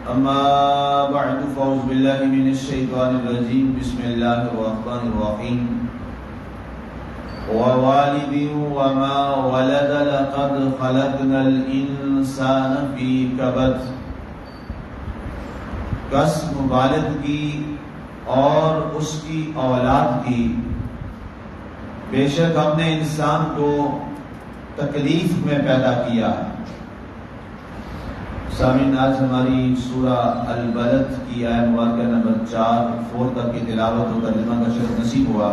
أما بعد فأعوذ بالله من الشيطان الرجيم بسم الله الرحمن الرحيم ووالد وما ولد لقد خلقنا الإنسان في كبد. قسم والد کی اور اس کی اولاد کی، بے شک ہم نے انسان کو تکلیف میں پیدا کیا ہے. سامعین، آج ہماری سورہ البلد کی آیت مبارکہ نمبر 4 تک کی تلاوت و ترجمہ کا شرف نصیب ہوا.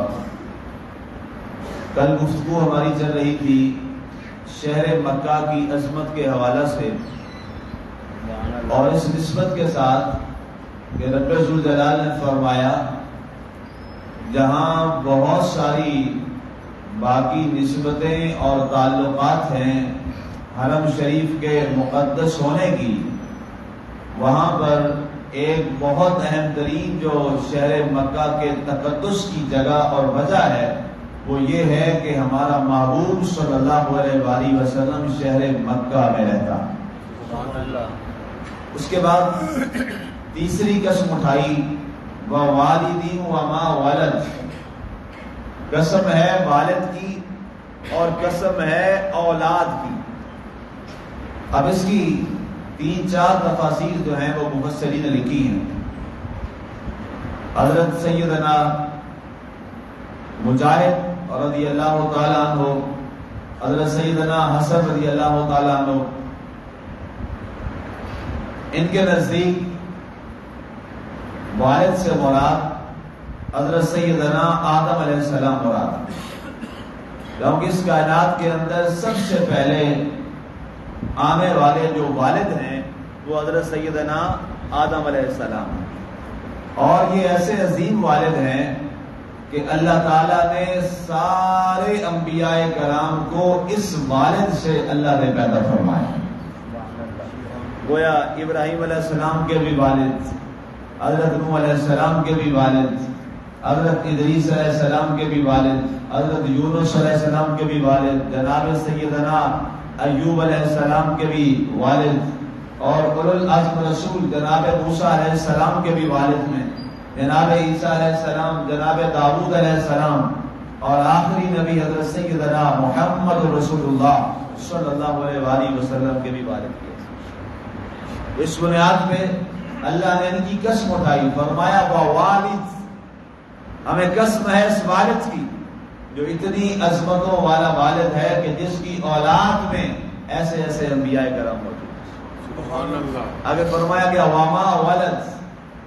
کل گفتگو ہماری چل رہی تھی شہر مکہ کی عظمت کے حوالہ سے، اور اس نسبت کے ساتھ کہ رب ذوالجلال نے فرمایا جہاں بہت ساری باقی نسبتیں اور تعلقات ہیں حرم شریف کے مقدس ہونے کی، وہاں پر ایک بہت اہم ترین جو شہر مکہ کے تقدس کی جگہ اور وجہ ہے وہ یہ ہے کہ ہمارا محبوب صلی اللہ علیہ وآلہ وسلم شہر مکہ میں رہتا. اس کے بعد تیسری قسم اٹھائی ووالد وما ولد. قسم ہے والد کی اور قسم ہے اولاد کی. اب اس کی 3-4 تفاسیر جو ہیں وہ مفسرین نے لکھی ہیں. حضرت سیدنا مجاہد رضی اللہ تعالیٰ عنہ، حضرت سیدنا حسن رضی اللہ تعالیٰ عنہ، ان کے نزدیک والد سے مراد حضرت سیدنا آدم علیہ السلام مراد، کیونکہ اس کائنات کے اندر سب سے پہلے آنے والے جو والد ہیں وہ حضرت سیدنا آدم علیہ السلام ہیں. اور یہ ایسے عظیم والد ہیں کہ اللہ تعالیٰ نے سارے انبیاء کرام کو اس والد سے اللہ نے پیدا فرمایا. گویا ابراہیم علیہ السلام کے بھی والد، حضرت نوح علیہ السلام کے بھی والد، حضرت ادریس علیہ السلام کے بھی والد، حضرت یونس علیہ السلام کے بھی والد، جناب سیدنا ایوب علیہ السلام کے بھی والد، اور اولو العزم رسول جناب موسیٰ علیہ السلام کے بھی والد میں، جناب عیسیٰ علیہ السلام، جناب داؤد علیہ السلام، اور آخری نبی حضرت سیدنا محمد رسول اللہ صلی اللہ علیہ وآلہ وسلم کے بھی والد کیے. اس بنیاد پہ اللہ نے ان کی قسم اٹھائی، فرمایا والد. ہمیں قسم ہے اس والد کی جو اتنی عظمتوں والا والد ہے کہ جس کی اولاد میں ایسے ایسے انبیاء کرام موجود ہیں. سبحان اللہ. آگے فرمایا گیا وما ولد،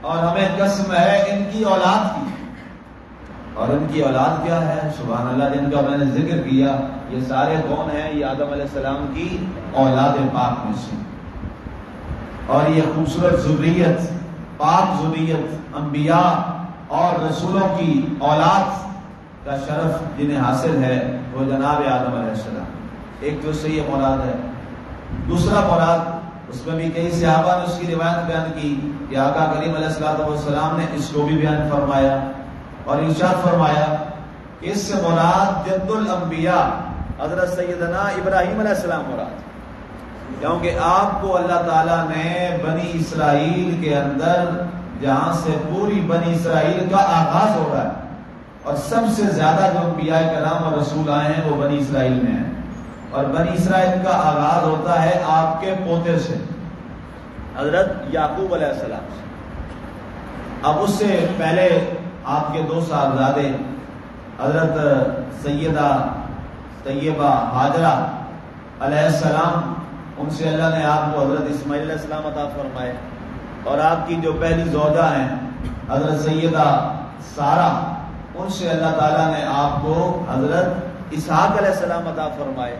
اور ہمیں قسم ہے ان کی اولاد کی. اور ان کی اولاد کیا ہے؟ سبحان اللہ. جن کا میں نے ذکر کیا یہ سارے کون ہیں؟ یہ آدم علیہ السلام کی اولاد پاک میں سے. اور یہ خوبصورت ذریت، پاک ذریت، انبیاء اور رسولوں کی اولاد کا شرف جنہیں حاصل ہے وہ جناب آدم علیہ السلام. ایک تو اس سے یہ مراد ہے. دوسرا مراد، اس میں بھی کئی صحابہ نے اس کی روایت بیان کی کہ آقا کریم علیہ السلام نے اس کو بھی بیان فرمایا اور ارشاد فرمایا کہ اس سے مراد جد الانبیاء حضرت سیدنا ابراہیم علیہ السلام مراد، کیونکہ آپ کو اللہ تعالیٰ نے بنی اسرائیل کے اندر جہاں سے پوری بنی اسرائیل کا آغاز ہو رہا ہے، اور سب سے زیادہ جو انبیاء کرام اور رسول آئے ہیں وہ بنی اسرائیل میں ہیں، اور بنی اسرائیل کا آغاز ہوتا ہے آپ کے پوتے سے، حضرت یعقوب علیہ السلام سے. اب اس سے پہلے آپ کے 2 صاحبزادے حضرت سیدہ طیبہ ہاجرہ علیہ السلام، ان سے اللہ نے آپ کو حضرت اسماعیل علیہ السلام عطا فرمائے، اور آپ کی جو پہلی زوجہ ہیں حضرت سیدہ سارہ، ان سے اللہ تعالیٰ نے آپ کو حضرت اسحاق علیہ السلام عطا فرمائے.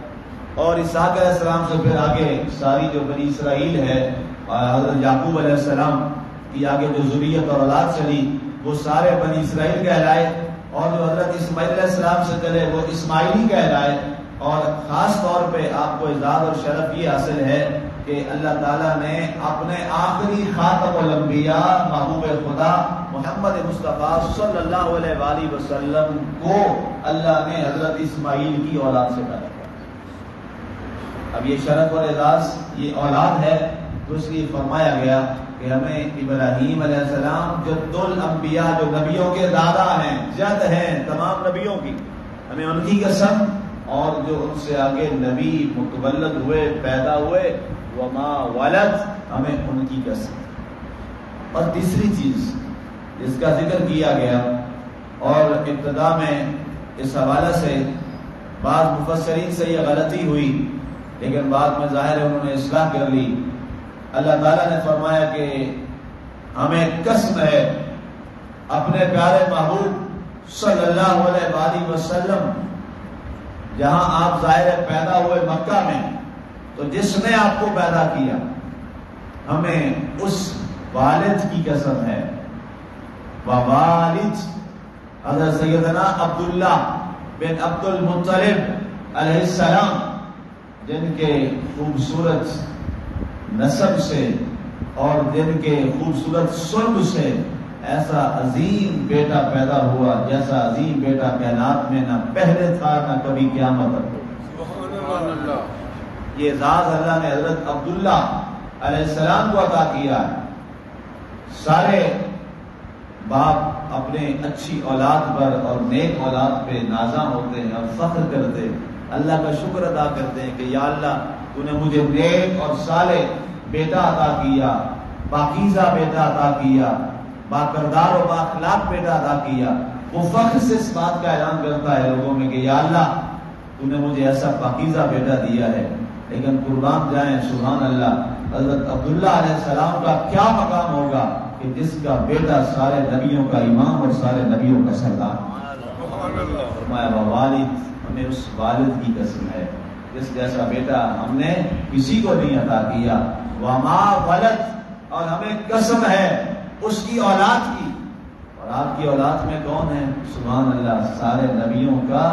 اور اسحاق علیہ السلام سے پھر آگے ساری جو بنی اسرائیل ہے حضرت یعقوب علیہ السلام کی آگے جو ذریت اور اولاد چلی وہ سارے بنی اسرائیل کہلائے، اور جو حضرت اسماعیل علیہ السلام سے چلے وہ اسماعیلی کہلائے. اور خاص طور پہ آپ کو اعزاز اور شرف یہ حاصل ہے کہ اللہ تعالیٰ نے اپنے آخری خاتم الانبیاء محبوب خدا محمد مصطفیٰ صلی اللہ علیہ وآلہ وسلم کو اللہ نے حضرت اسماعیل کی اولاد سے پیدا کیا. اب یہ شرف اور اعزاز یہ اولاد ہے تو اس لیے فرمایا گیا کہ ہمیں ابراہیم علیہ السلام جد الانبیاء، جو نبیوں کے دادا ہیں، جد ہیں تمام نبیوں کی، ہمیں ان کی قسم، اور جو ان سے آگے نبی متولد ہوئے، پیدا ہوئے، وما ولد، ہمیں ان کی قسم۔ اور تیسری چیز جس کا ذکر کیا گیا، اور ابتدا میں اس حوالے سے بعض مفسرین سے یہ غلطی ہوئی لیکن بعد میں ظاہر ہے انہوں نے اصلاح کر لی، اللہ تعالیٰ نے فرمایا کہ ہمیں قسم ہے اپنے پیارے محبوب صلی اللہ علیہ وآلہ وسلم، جہاں آپ ظاہر پیدا ہوئے مکہ میں، تو جس نے آپ کو پیدا کیا، ہمیں اس والد کی قسم ہے، ووالد، حضرت سیدنا عبداللہ بن عبد المطلب علیہ السلام، جن کے خوبصورت نسب سے اور جن کے خوبصورت سلب سے ایسا عظیم بیٹا پیدا ہوا جیسا عظیم بیٹا کائنات میں نہ پہلے تھا نہ کبھی قیامت تک ہو۔ یہ اعزاز اللہ نے حضرت عبداللہ علیہ السلام کو عطا کیا ہے۔ سارے باپ اپنے اچھی اولاد پر اور نیک اولاد پہ نازاں ہوتے ہیں اور فخر کرتے ہیں، اللہ کا شکر ادا کرتے ہیں کہ یا اللہ تو نے مجھے نیک اور صالح بیٹا عطا کیا، پاکیزہ بیٹا عطا کیا، باکردار و بااخلاق بیٹا عطا کیا۔ وہ فخر سے اس بات کا اعلان کرتا ہے لوگوں میں کہ یا اللہ تو نے مجھے ایسا پاکیزہ بیٹا دیا ہے۔ لیکن قربان جائیں سبحان اللہ، حضرت عبداللہ علیہ السلام کا کیا مقام ہوگا کہ جس کا بیٹا سارے نبیوں کا امام اور سارے نبیوں کا سردار۔ فرمایا والد، ہمیں اس والد کی قسم ہے جس جیسا بیٹا ہم نے کسی کو نہیں عطا کیا، وما ولد، اور ہمیں قسم ہے اس کی اولاد کی، اور آپ کی اولاد میں کون ہے؟ سبحان اللہ، سارے نبیوں کا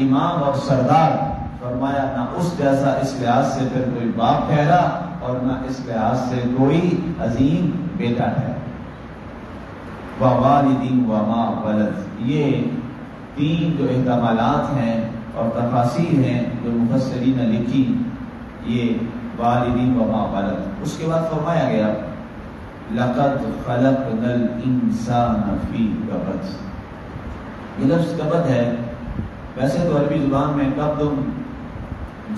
امام اور سردار۔ فرمایا نہ اس جیسا اس لحاظ سے پھر کوئی باپ ٹھہرا اور نہ اس لحاظ سے کوئی عظیم بیٹا ٹھہرا۔ ووالد وما ولد، یہ تین جو احتمالات ہیں اور تفاسیر ہیں جو مفسرین نے لکھی، یہ والدین وما ولد۔ اس کے بعد فرمایا گیا لقد خلقنا الانسان فی کبد۔ یہ لفظ کبد ہے، ویسے تو عربی زبان میں کبد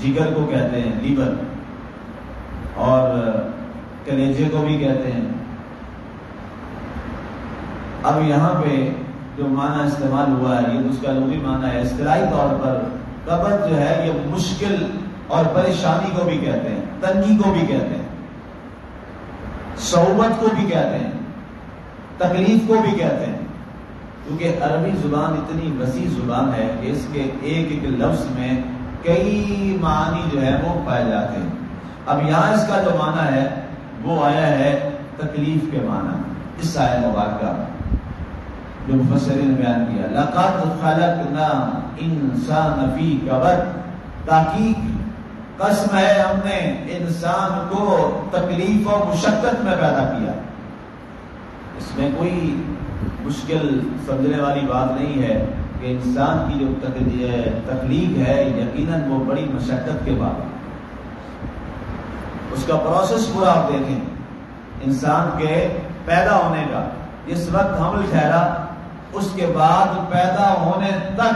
جگر کو کہتے ہیں، لیور، اور کلیجے کو بھی کہتے ہیں۔ اب یہاں پہ جو معنی استعمال ہوا ہے یہ اس کا لغوی معنی ہے۔ اصطلاحی طور پر کبد جو ہے یہ مشکل اور پریشانی کو بھی کہتے ہیں، تنگی کو بھی کہتے ہیں، صعوبت کو بھی کہتے ہیں، تکلیف کو بھی کہتے ہیں، کیونکہ عربی زبان اتنی وسیع زبان ہے کہ اس کے ایک ایک لفظ میں کئی معنی جو ہے وہ پائے جاتے ہیں۔ اب یہاں اس کا جو معنی ہے وہ آیا ہے تکلیف کے معنی، اس آیت مبارکہ جو مفسرین نے بیان کیا، لقد خلقنا انسان فی کبد، تحقیق قسم ہے ہم نے انسان کو تکلیف اور مشقت میں پیدا کیا۔ اس میں کوئی مشکل سمجھنے والی بات نہیں ہے کہ انسان کی جو تخلیق ہے یقیناً وہ بڑی مشقت کے بعد، اس کا پروسیس پورا آپ دیکھیں، انسان کے پیدا ہونے کا جس وقت حمل ٹھہرا اس کے بعد پیدا ہونے تک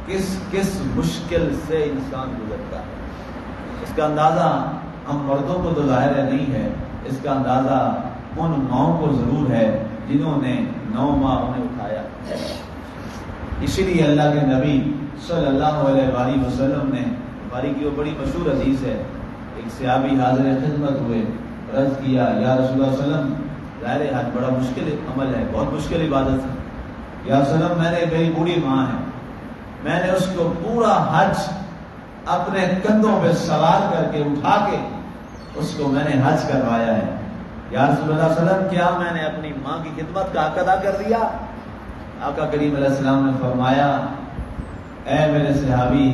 کس مشکل سے انسان گزرتا ہے، اس کا اندازہ ہم مردوں کو تو ظاہر نہیں ہے، اس کا اندازہ ان ماؤں کو ضرور ہے جنہوں نے 9 ماہ انہیں اٹھایا۔ اسی لیے اللہ کے نبی صلی اللہ علیہ وآلہ وسلم نے، بخاری کی وہ بڑی مشہور حدیث ہے، ایک صحابی حاضر خدمت ہوئے، عرض کیا یا رسول اللہ صلی اللہ علیہ وسلم، ظاہر حج بڑا مشکل عمل ہے، بہت مشکل عبادت ہے، یا رسول اللہ میں نے میری بوڑھی ماں ہے، میں نے اس کو پورا حج اپنے کندھوں پہ سوار کر کے اٹھا کے اس کو میں نے حج کروایا ہے، یا رسول اللہ صلی اللہ علیہ وسلم کیا میں نے اپنی ماں کی خدمت کا حق ادا کر دیا؟ آقا کریم علیہ السلام نے فرمایا اے میرے صحابی،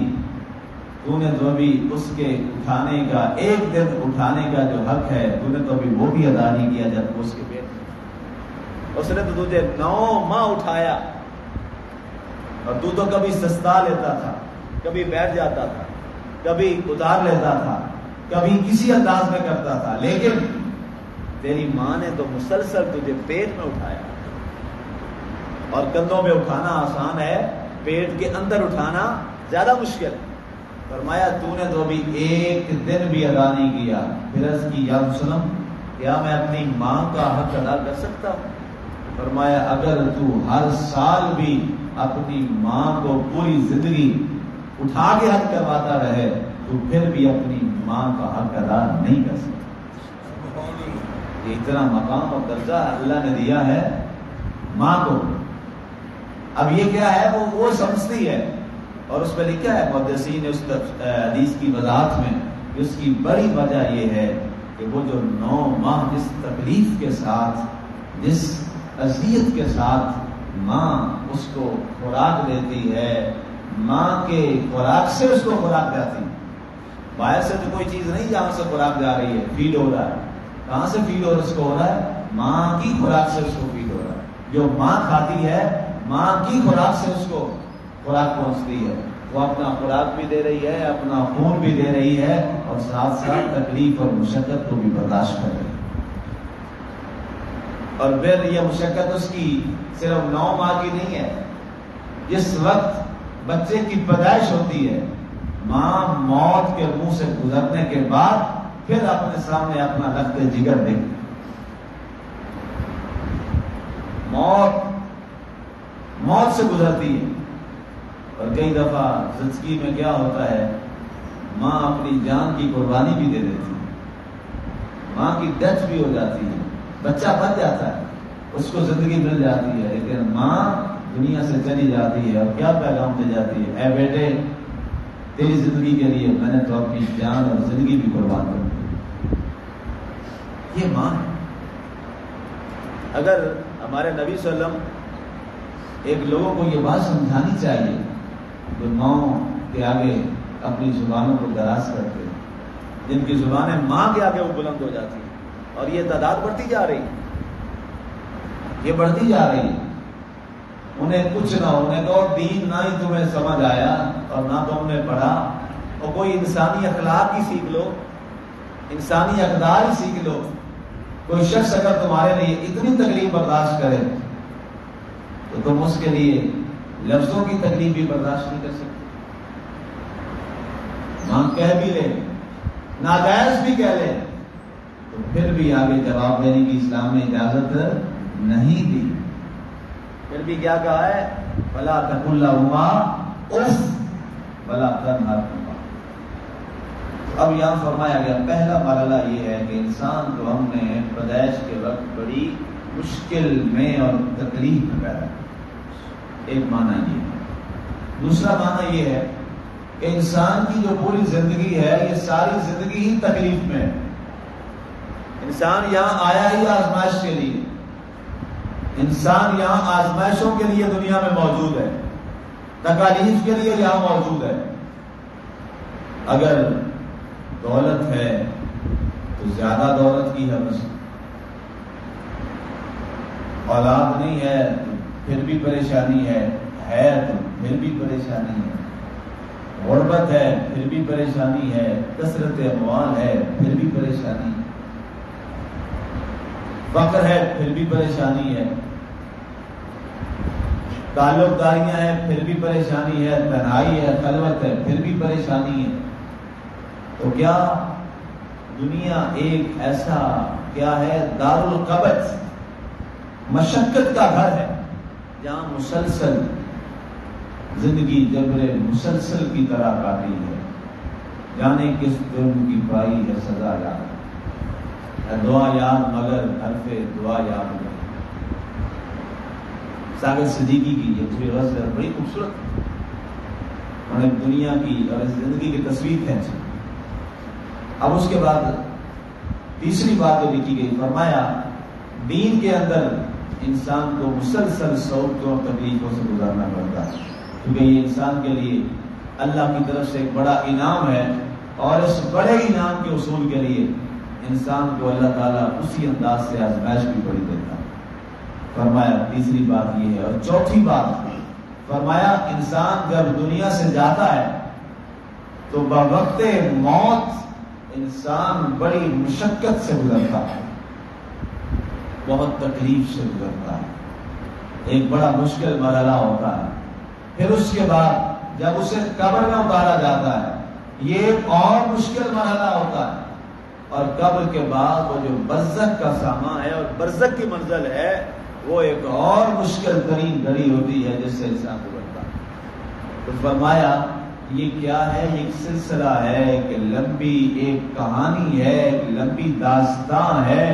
تو نے تو ابھی اس کے اٹھانے کا، ایک دن اٹھانے کا جو حق ہے تو نے تو ابھی وہ بھی ادا نہیں کیا جب اس کے پیٹ میں، اس نے تو تجھے 9 ماہ اٹھایا، اور تو کبھی سستا لیتا تھا، کبھی بیٹھ جاتا تھا، کبھی اتار لیتا تھا، کبھی کسی انداز میں کرتا تھا، لیکن تیری ماں نے تو مسلسل تجھے پیٹ میں اٹھایا، اور کندھوں پہ اٹھانا آسان ہے، پیٹ کے اندر اٹھانا زیادہ مشکل ہے۔ فرمایا تو نے تو ابھی ایک دن بھی ادا نہیں کیا۔ پھر عرض کی یا وسلم کیا میں اپنی ماں کا حق ادا کر سکتا ہوں؟ فرمایا اگر تو ہر سال بھی اپنی ماں کو پوری زندگی اٹھا کے حق کرواتا رہے تو پھر بھی اپنی ماں کا حق ادا نہیں کر سکتا۔ یہ اتنا مقام اور درجہ اللہ نے دیا ہے ماں کو۔ اب یہ کیا ہے، وہ سمجھتی ہے، اور اس پہ لکھا ہے محدثین نے اس حدیث کی وضاحت میں، اس کی بڑی وجہ یہ ہے کہ وہ جو 9 ماہ جس تکلیف کے ساتھ، جس اذیت کے ساتھ ماں اس کو خوراک دیتی ہے، ماں کے خوراک سے اس کو خوراک جاتی ہے، باہر سے تو کوئی چیز نہیں جہاں سے خوراک جا رہی ہے، فیڈ ہو رہا ہے۔ کہاں سے فیڈ ہو اس کو ہو رہا ہے؟ ماں کی خوراک سے اس کو فیڈ ہو رہا ہے۔ جو ماں کھاتی ہے ماں کی خوراک سے اس کو خوراک پہنچتی ہے، وہ اپنا خوراک بھی دے رہی ہے، اپنا خون بھی دے رہی ہے، اور ساتھ ساتھ تکلیف اور مشقت کو بھی برداشت کر رہی ہے۔ اور پھر یہ مشقت اس کی صرف 9 ماہ کی نہیں ہے، جس وقت بچے کی پیدائش ہوتی ہے، ماں موت کے منہ سے گزرنے کے بعد پھر اپنے سامنے اپنا لخت جگر دیکھتی، موت سے گزرتی ہے۔ اور کئی دفعہ زندگی میں کیا ہوتا ہے، ماں اپنی جان کی قربانی بھی دے دیتی ہے، ماں کی ڈیتھ بھی ہو جاتی ہے، بچہ بچ جاتا ہے، اس کو زندگی مل جاتی ہے، لیکن ماں دنیا سے چلی جاتی ہے، اور کیا پیغام دے جاتی ہے، اے بیٹے تیری زندگی کے لیے میں نے تو اپنی جان اور زندگی بھی قربان کر دی۔ یہ ماں ہے۔ اگر ہمارے نبی صلی اللہ علیہ وسلم ایک لوگوں کو یہ بات سمجھانی چاہیے، جو ماں کے آگے اپنی زبانوں کو دراز کرتے ہیں، جن کی زبانیں ماں کے آگے وہ بلند ہو جاتی ہیں، اور یہ تعداد بڑھتی جا رہی ہے، یہ بڑھتی جا رہی ہے۔ انہیں کچھ نہ، انہیں تو دین نہ ہی تمہیں سمجھ آیا اور نہ تو ہم نے پڑھا، اور کوئی انسانی اخلاق ہی سیکھ لو، انسانی اقدار ہی سیکھ لو۔ کوئی شخص اگر تمہارے لیے اتنی تکلیف برداشت کرے تو تم اس کے لیے لفظوں کی تکلیف بھی برداشت نہیں کر سکتے۔ ماں کہہ بھی لے، ناجائز بھی کہہ لے، تو پھر بھی آگے جواب دینے کی اسلام نے اجازت نہیں دی۔ پھر بھی کیا کہا ہے، فَلَا تَقُل لَّهُمَا اُفٍّ وَلَا تَنْهَرْهُمَا۔ اب یہاں فرمایا گیا پہلا مرحلہ یہ ہے کہ انسان کو ہم نے پیدائش کے وقت بڑی مشکل میں اور تکلیف میں پیدا کیا، ایک معنی یہ ہے۔ دوسرا معنی یہ ہے کہ انسان کی جو پوری زندگی ہے، یہ ساری زندگی ہی تکلیف میں ہے۔ انسان یہاں آیا ہی آزمائش کے لیے، انسان یہاں آزمائشوں کے لیے دنیا میں موجود ہے، تکالیف کے لیے یہاں موجود ہے۔ اگر دولت ہے تو زیادہ دولت کی حوث، اولاد نہیں ہے تو پھر بھی پریشانی ہے تو پھر بھی پریشانی ہے، غربت ہے پھر بھی پریشانی ہے، کثرت اموال ہے پھر بھی پریشانی ہے، فقر ہے پھر بھی پریشانی ہے، تعلق داریاں ہیں پھر بھی پریشانی ہے، تنہائی ہے، خلوت ہے پھر بھی پریشانی ہے۔ تو کیا دنیا ایک ایسا کیا ہے، دار القبض، مشقت کا گھر ہے، جہاں مسلسل زندگی جبر مسلسل کی طرح کاٹی ہے، جانے کس جرم کی پائی ہے سزا یاد، دعا یاد مگر حرف دعا یاد نہیں۔ ساگر صدیقی کی یہ پوری غزل بڑی خوبصورت، انہوں نے دنیا کی اور اس زندگی کی تصویر کھینچی۔ اب اس کے بعد تیسری بات جو لکھی گئی، فرمایا دین کے اندر انسان کو مسلسل صعوبتوں اور تکلیفوں سے گزارنا پڑتا ہے، کیونکہ یہ انسان کے لیے اللہ کی طرف سے ایک بڑا انعام ہے، اور اس بڑے انعام کے حصول کے لیے انسان کو اللہ تعالیٰ اسی انداز سے آزمائش بھی بڑی دیتا ہے۔ فرمایا تیسری بات یہ ہے۔ اور چوتھی بات فرمایا انسان جب دنیا سے جاتا ہے تو بوقت موت انسان بڑی مشقت سے گزرتا ہے، بہت تکلیف سے گزرتا ہے، ایک بڑا مشکل مرحلہ ہوتا ہے. پھر اس کے بعد جب اسے قبر میں اتارا جاتا ہے یہ ایک اور مشکل مرحلہ ہوتا ہے، اور قبر کے بعد وہ جو برزخ کا سامان ہے اور برزخ کی منزل ہے وہ ایک اور مشکل ترین گھڑی ہوتی ہے جس سے انسان گزرتا ہے. تو فرمایا یہ کیا ہے؟ ایک سلسلہ ہے، ایک لمبی ایک کہانی ہے، ایک لمبی داستان ہے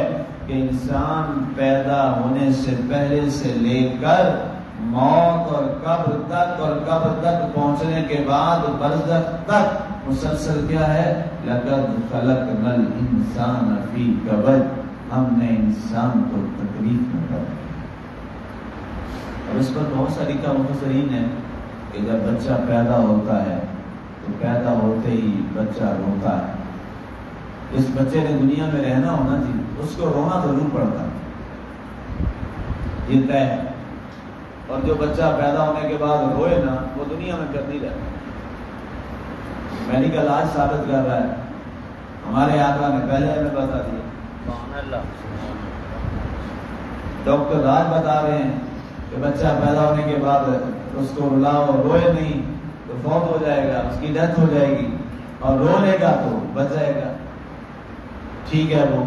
کہ انسان پیدا ہونے سے پہلے سے لے کر موت اور قبر تک، اور قبر تک پہنچنے کے بعد برزخ تک مسلسل کیا ہے؟ لقد خلقنا الانسان فی کبد، ہم نے انسان کو تکلیف میں کر دیا. اور اس پر بہت ساری کا مفسرین ہے کہ جب بچہ پیدا ہوتا ہے تو پیدا ہوتے ہی بچہ روتا ہے. اس بچے نے دنیا میں رہنا ہونا جی، اس کو رونا ضرور پڑتا ہے، یہ طے ہے. اور جو بچہ پیدا ہونے کے بعد روئے نا وہ دنیا میں پھر نہیں رہتا. میڈیکل آج ثابت کر رہا ہے، ہمارے آقا نے پہلے ہمیں بتا دیا، ڈاکٹر آج بتا رہے ہیں کہ بچہ پیدا ہونے کے بعد اس کو رلاؤ، روئے نہیں تو فوت ہو جائے گا، اس کی ڈیتھ ہو جائے گی، اور رو لے گا تو بچ جائے گا. ٹھیک ہے، وہ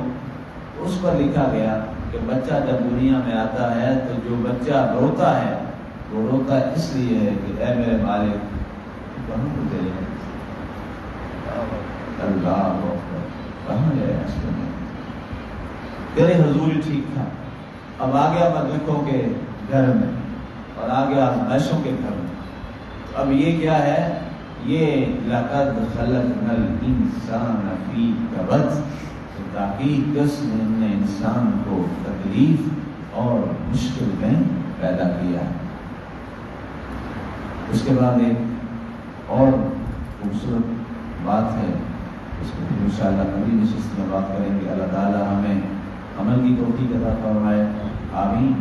اس پر لکھا گیا کہ بچہ جب دنیا میں آتا ہے تو جو بچہ روتا ہے وہ روتا اس لیے ہے کہ اے میرے مالک کہاں کو چلے گئے، اللہ اکبر، کہاں گئے تیرے حضور ہی ٹھیک تھا، اب آ گیا میں دکھوں کے گھر میں اور آ گیا آزمائشوں کے گھر میں. اب یہ کیا ہے؟ یہ لقد خلقنا الانسان فی کبد، تاکہ کس نے انسان کو تکلیف اور مشکل میں پیدا کیا. اس کے بعد ایک اور خوبصورت بات ہے، اس کو پھر انشاءاللہ اگلی نشست میں بات کریں گے. اللہ تعالی ہمیں عمل کی توفیق عطا فرمائے. آمین.